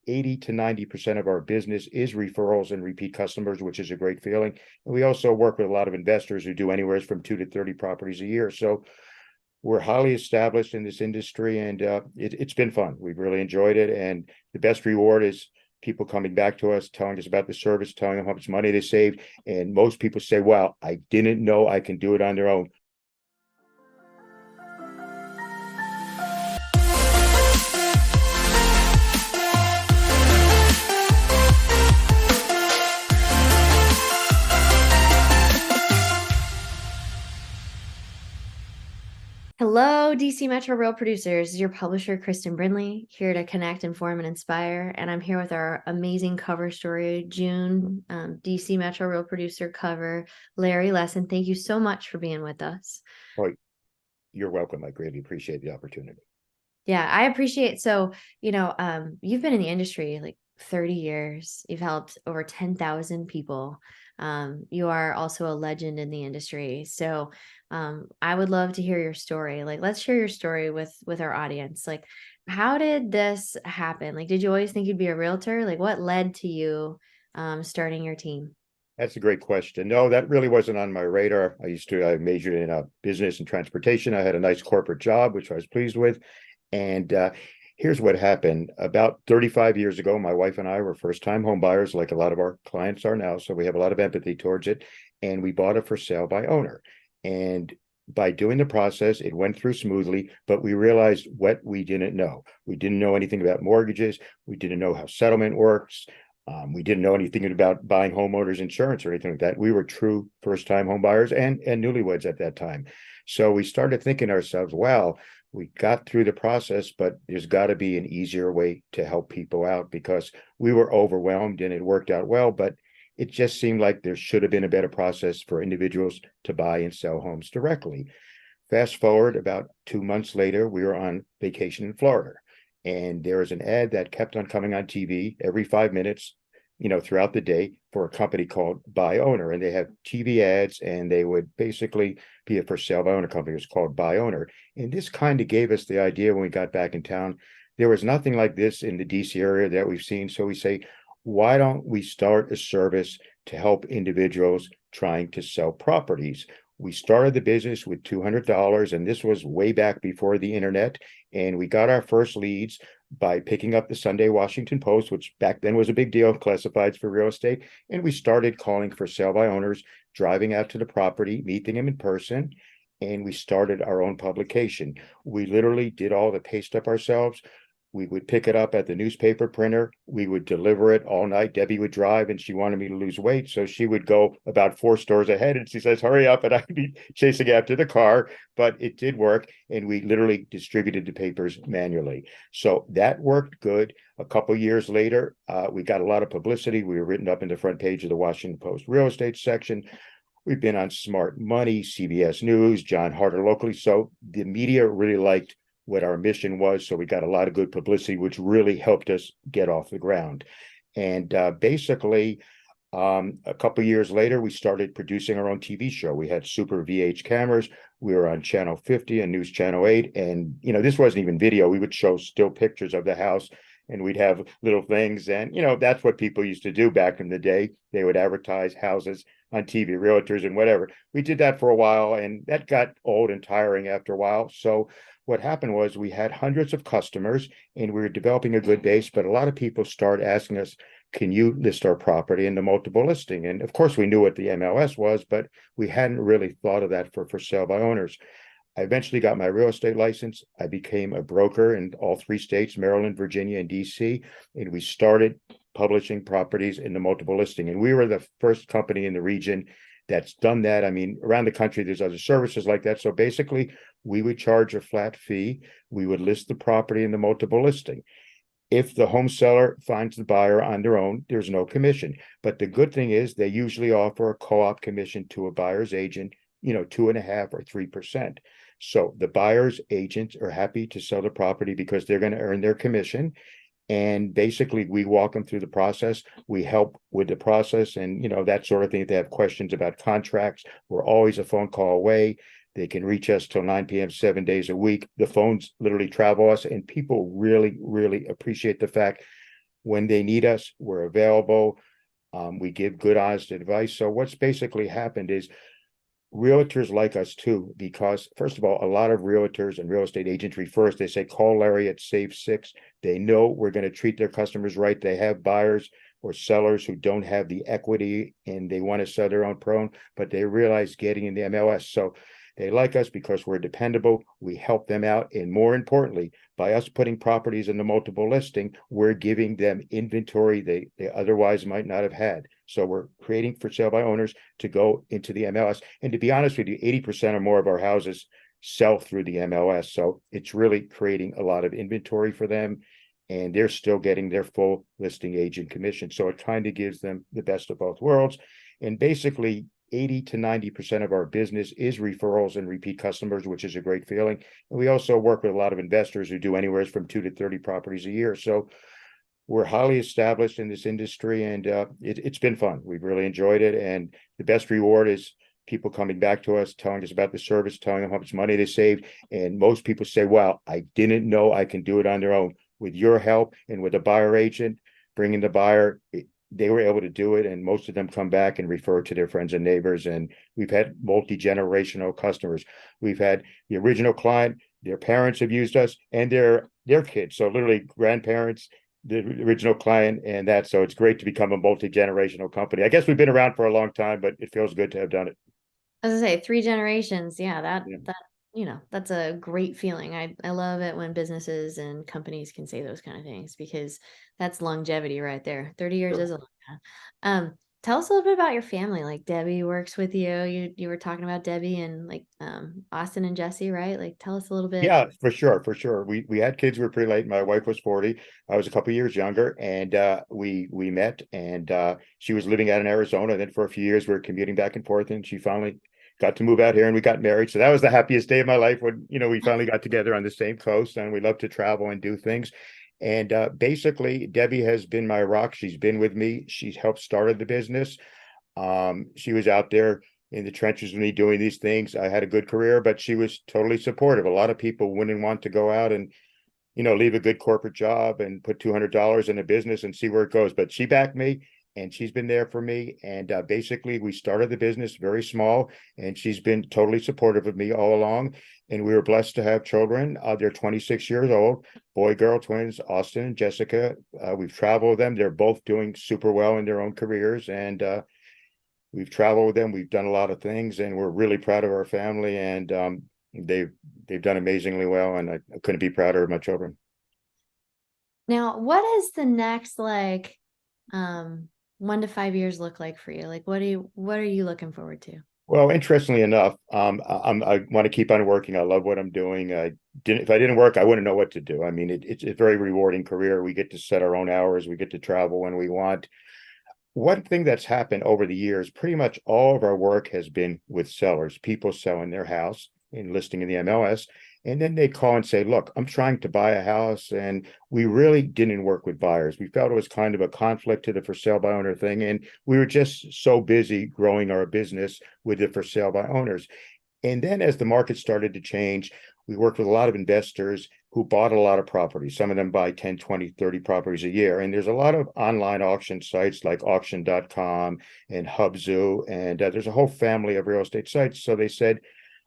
80 to 90% of our business is referrals and repeat customers, which is a great feeling. And we also work with a lot of investors who do anywhere from 2 to 30 properties a year. So we're highly established in this industry, and it's been fun. We've really enjoyed it. And the best reward is people coming back to us, telling us about the service, telling them how much money they saved. And most people say, wow, I didn't know I can do it on their own. Hello, DC Metro Real Producers. Your publisher, Kristin Brindley, here to connect, inform, and inspire. And I'm here with our amazing cover story, June, DC Metro Real Producer cover, Larry Lessin. Thank you so much for being with us. Oh, you're welcome. I greatly appreciate the opportunity. Yeah, I appreciate. So, you've been in the industry like 30 years. You've helped over 10,000 people. You are also a legend in the industry. So I would love to hear your story. Like, let's share your story with our audience. Like, how did this happen? Like, did you always think you'd be a realtor? Like, what led to you starting your team? That's a great question. No, that really wasn't on my radar. I majored in business and transportation. I had a nice corporate job, which I was pleased with. And here's what happened. About 35 years ago, my wife and I were first-time home buyers, like a lot of our clients are now. So we have a lot of empathy towards it. And we bought it for sale by owner. And by doing the process, it went through smoothly, but we realized what we didn't know. We didn't know anything about mortgages. We didn't know how settlement works. We didn't know anything about buying homeowners insurance or anything like that. We were true first-time home buyers and newlyweds at that time. So we started thinking to ourselves, wow, we got through the process, but there's got to be an easier way to help people out, because we were overwhelmed and it worked out well, but it just seemed like there should have been a better process for individuals to buy and sell homes directly. Fast forward about 2 months later, we were on vacation in Florida. And there was an ad that kept on coming on TV every 5 minutes, throughout the day, for a company called Buy Owner. And they have TV ads, and they would basically be a for sale by owner company. It was called Buy Owner. And this kind of gave us the idea when we got back in town. There was nothing like this in the DC area that we've seen. So we say, why don't we start a service to help individuals trying to sell properties? We started the business with $200, and this was way back before the internet. And we got our first leads by picking up the Sunday Washington Post, which back then was a big deal, classifieds for real estate. And we started calling for sale by owners, driving out to the property, meeting them in person. And we started our own publication. We literally did all the pay stuff ourselves. We would pick it up at the newspaper printer. We would deliver it all night. Debbie would drive, and she wanted me to lose weight. So she would go about 4 stores ahead, and she says, hurry up. And I'd be chasing after the car, but it did work. And we literally distributed the papers manually. So that worked good. A couple years later, we got a lot of publicity. We were written up in the front page of the Washington Post real estate section. We've been on Smart Money, CBS News, John Harder locally. So the media really liked what our mission was. So we got a lot of good publicity, which really helped us get off the ground. And basically, a couple of years later, we started producing our own TV show. We had super VH cameras. We were on Channel 50 and News Channel 8. And, this wasn't even video. We would show still pictures of the house, and we'd have little things. And, that's what people used to do back in the day. They would advertise houses on TV, realtors and whatever. We did that for a while, and that got old and tiring after a while. So what happened was we had hundreds of customers, and we were developing a good base, but a lot of people started asking us, can you list our property in the multiple listing? And of course, we knew what the MLS was, but we hadn't really thought of that for sale by owners. I eventually got my real estate license. I became a broker in all 3 states, Maryland, Virginia, and DC, and we started publishing properties in the multiple listing. And we were the first company in the region that's done that. I mean, around the country, there's other services like that. So basically, we would charge a flat fee. We would list the property in the multiple listing. If the home seller finds the buyer on their own, there's no commission. But the good thing is they usually offer a co-op commission to a buyer's agent, 2.5% or 3%. So the buyer's agents are happy to sell the property because they're going to earn their commission. And basically, we walk them through the process. We help with the process and, that sort of thing. If they have questions about contracts, we're always a phone call away. They can reach us till 9 p.m., 7 days a week. The phones literally travel us, and people really, really appreciate the fact when they need us, we're available. We give good, honest advice. So what's basically happened is realtors like us too, because first of all, a lot of realtors and real estate agents refer us. They say, call Larry at Save Six. They know we're going to treat their customers right. They have buyers or sellers who don't have the equity and they want to sell their own prone, but they realize getting in the MLS. So they like us because we're dependable. We help them out. And more importantly, by us putting properties in the multiple listing, we're giving them inventory they otherwise might not have had. So we're creating for sale by owners to go into the MLS. And to be honest with you, 80% or more of our houses sell through the MLS. So it's really creating a lot of inventory for them. And they're still getting their full listing agent commission. So it kind of gives them the best of both worlds. And basically, 80 to 90% of our business is referrals and repeat customers, which is a great feeling. And we also work with a lot of investors who do anywhere from 2 to 30 properties a year. So we're highly established in this industry, and it's been fun. We've really enjoyed it. And the best reward is people coming back to us, telling us about the service, telling them how much money they saved. And most people say, wow, I didn't know I can do it on their own. With your help and with a buyer agent, bringing the buyer, they were able to do it. And most of them come back and refer to their friends and neighbors. And we've had multi-generational customers. We've had the original client, their parents have used us, and their kids. So literally grandparents, the original client, and that. So it's great to become a multi-generational company. I guess we've been around for a long time, but it feels good to have done it. As I say, 3 generations. Yeah, Yeah. that's a great feeling. I love it when businesses and companies can say those kind of things because that's longevity right there. 30 years Sure. is a long time. Tell us a little bit about your family. Like Debbie works with you. You were talking about Debbie and like Austin and Jesse, right? Like tell us a little bit. Yeah, for sure, for sure. We had kids. We were pretty late. My wife was 40. I was a couple years younger, and we met. And she was living out in Arizona. And then for a few years, we were commuting back and forth. And she finally got to move out here, and we got married. So that was the happiest day of my life when we finally got together on the same coast. And we love to travel and do things. And basically, Debbie has been my rock. She's been with me. She's helped started the business. She was out there in the trenches with me doing these things. I had a good career, but she was totally supportive. A lot of people wouldn't want to go out and leave a good corporate job and put $200 in a business and see where it goes. But she backed me, and she's been there for me. And basically, we started the business very small, and she's been totally supportive of me all along. And we were blessed to have children. They're 26 years old, boy, girl twins, Austin and Jessica. We've traveled with them. They're both doing super well in their own careers. And we've traveled with them. We've done a lot of things, and we're really proud of our family. And they've done amazingly well, and I couldn't be prouder of my children. Now, what is the next like 1 to 5 years look like for you? Like what are you looking forward to? Well, interestingly enough, I want to keep on working. I love what I'm doing. If I didn't work, I wouldn't know what to do. I mean, it's a very rewarding career. We get to set our own hours. We get to travel when we want. One thing that's happened over the years, pretty much all of our work has been with sellers, people selling their house and listing in the MLS. And then they call and say, look, I'm trying to buy a house. And we really didn't work with buyers. We felt it was kind of a conflict to the for sale by owner thing. And we were just so busy growing our business with the for sale by owners. And then as the market started to change, we worked with a lot of investors who bought a lot of properties. Some of them buy 10, 20, 30 properties a year. And there's a lot of online auction sites like auction.com and Hubzu. And there's a whole family of real estate sites. So they said,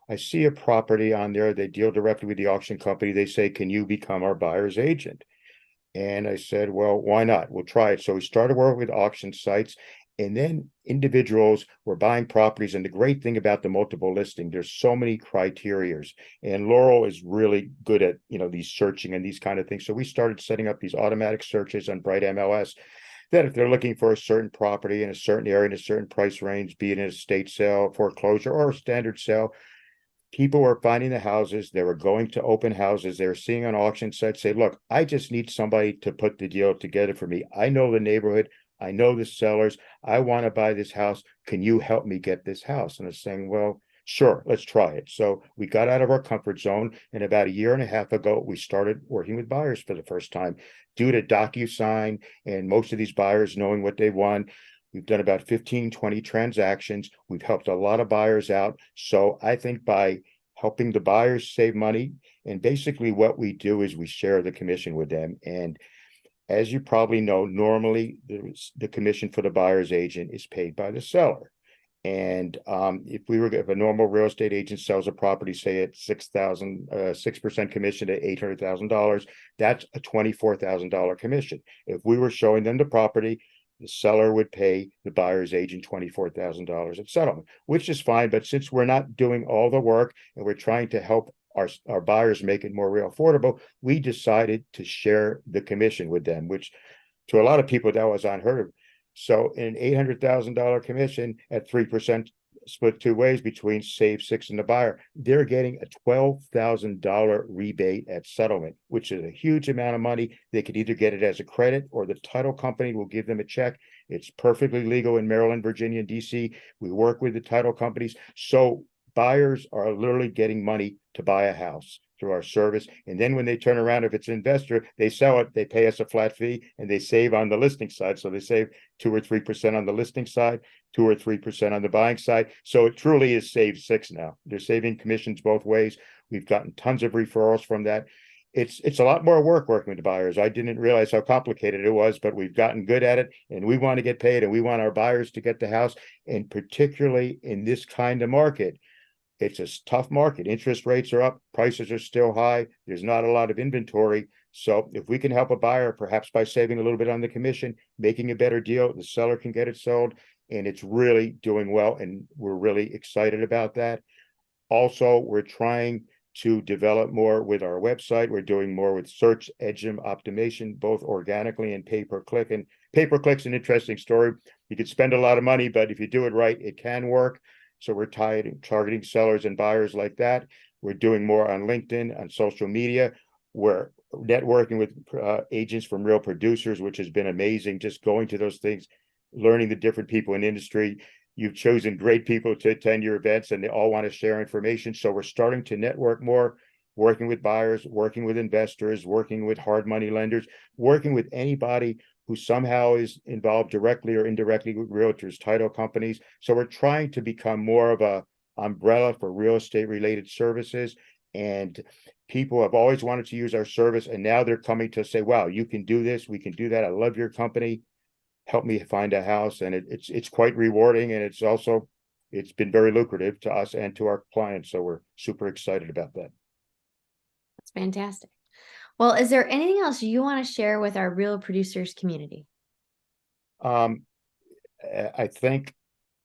I see a property on there. They deal directly with the auction company. They say, can you become our buyer's agent? And I said, well, why not? We'll try it. So we started working with auction sites, and then individuals were buying properties. And the great thing about the multiple listing, there's so many criterias. And Laurel is really good at, these searching and these kind of things. So we started setting up these automatic searches on Bright MLS that if they're looking for a certain property in a certain area, in a certain price range, be it an estate sale, foreclosure, or a standard sale, people were finding the houses. They were going to open houses. They were seeing on auction sites say, look, I just need somebody to put the deal together for me. I know the neighborhood. I know the sellers. I want to buy this house. Can you help me get this house? And I was saying, well, sure, let's try it. So we got out of our comfort zone. And about a year and a half ago, we started working with buyers for the first time due to DocuSign and most of these buyers knowing what they want. We've done about 15, 20 transactions. We've helped a lot of buyers out. So I think by helping the buyers save money, and basically what we do is we share the commission with them. And As you probably know, normally the commission for the buyer's agent is paid by the seller. And if a normal real estate agent sells a property, say at 6% commission at $800,000, that's a $24,000 commission. If we were showing them the property, the seller would pay the buyer's agent $24,000 at settlement, which is fine. But since we're not doing all the work and we're trying to help our buyers make it more real affordable, we decided to share the commission with them, which to a lot of people that was unheard of. So an $800,000 commission at 3% split two ways between save six and the buyer, they're getting a $12,000 rebate at settlement, which is a huge amount of money. They could either get it as a credit or the title company will give them a check. It's perfectly legal in Maryland, Virginia, and DC. We work with the title companies. So buyers are literally getting money to buy a house through our service. And then when they turn around, if it's an investor, they sell it, they pay us a flat fee and they save on the listing side. So they save 2 or 3% on the listing side, 2 or 3% on the buying side. So it truly is save six now. They're saving commissions both ways. We've gotten tons of referrals from that. It's a lot more work working with the buyers. I didn't realize how complicated it was, but we've gotten good at it and we want to get paid and we want our buyers to get the house. And particularly in this kind of market, it's a tough market. Interest rates are up, prices are still high. There's not a lot of inventory. So if we can help a buyer, perhaps by saving a little bit on the commission, making a better deal, the seller can get it sold, and it's really doing well. And we're really excited about that. Also, we're trying to develop more with our website. We're doing more with search engine optimization, both organically and pay-per-click. And pay-per-click's an interesting story. You could spend a lot of money, but if you do it right, it can work. So we're targeting sellers and buyers like that. We're doing more on LinkedIn, on social media. We're networking with agents from real producers, which has been amazing. Just going to those things, learning the different people in the industry. You've chosen great people to attend your events and they all want to share information. So we're starting to network more, working with buyers, working with investors, working with hard money lenders, working with anybody who somehow is involved directly or indirectly with realtors, title companies. So we're trying to become more of a umbrella for real estate related services. And people have always wanted to use our service. And now they're coming to say, wow, you can do this. We can do that. I love your company. Help me find a house. And it's quite rewarding. And it's been very lucrative to us and to our clients. So we're super excited about that. That's fantastic. Well, is there anything else you want to share with our real producers community? I think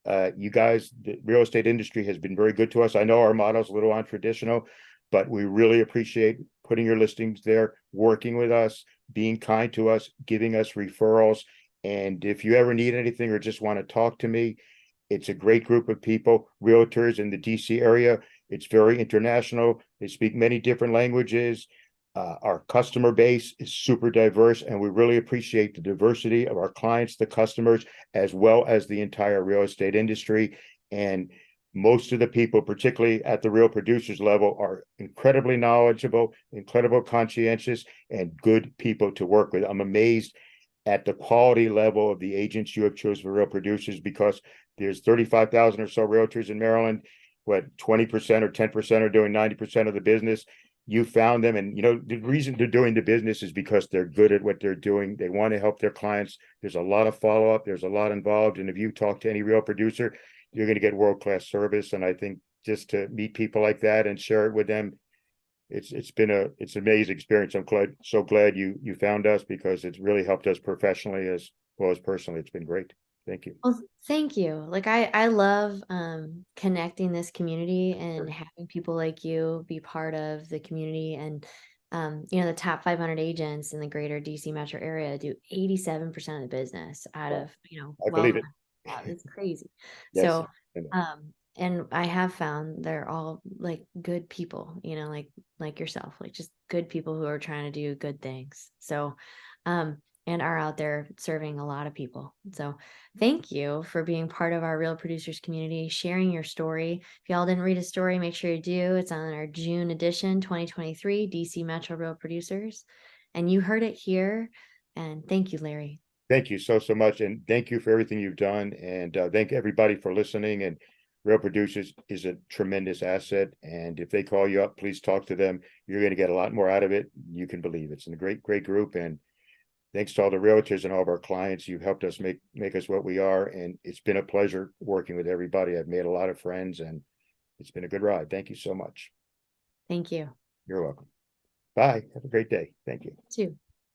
you guys, the real estate industry has been very good to us. I know our model's a little untraditional, but we really appreciate putting your listings there, working with us, being kind to us, giving us referrals. And if you ever need anything or just want to talk to me, it's a great group of people, realtors in the DC area. It's very international. They speak many different languages. Our customer base is super diverse, and we really appreciate the diversity of our clients, the customers, as well as the entire real estate industry. And most of the people, particularly at the real producers level, are incredibly knowledgeable, incredibly conscientious, and good people to work with. I'm amazed at the quality level of the agents you have chosen for real producers, because there's 35,000 or so realtors in Maryland. What, 20% or 10% are doing 90% of the business. You found them, and the reason they're doing the business is because they're good at what they're doing. They want to help their clients. There's a lot of follow-up, there's a lot involved, and if you talk to any real producer, you're going to get world-class service. And I think just to meet people like that and share it with them, it's been an amazing experience. I'm so glad you found us, because it's really helped us professionally as well as personally. It's been great. Thank you. Well, thank you. Like I love connecting this community and having people like you be part of the community. And the top 500 agents in the greater DC metro area do 87% of the business out of, I believe it. It's crazy. Yes. So and I have found they're all like good people, like yourself, like just good people who are trying to do good things. So and are out there serving a lot of people. So thank you for being part of our Real Producers community, sharing your story. If y'all didn't read a story, make sure you do. It's on our June edition, 2023, DC Metro Real Producers. And you heard it here. And thank you, Larry. Thank you so much. And thank you for everything you've done. And thank everybody for listening. And Real Producers is a tremendous asset. And if they call you up, please talk to them. You're going to get a lot more out of it. You can believe it's a great, great group. And Thanks to all the realtors and all of our clients. You've helped us make us what we are. And it's been a pleasure working with everybody. I've made a lot of friends and it's been a good ride. Thank you so much. Thank you. You're welcome. Bye. Have a great day. Thank you. Too.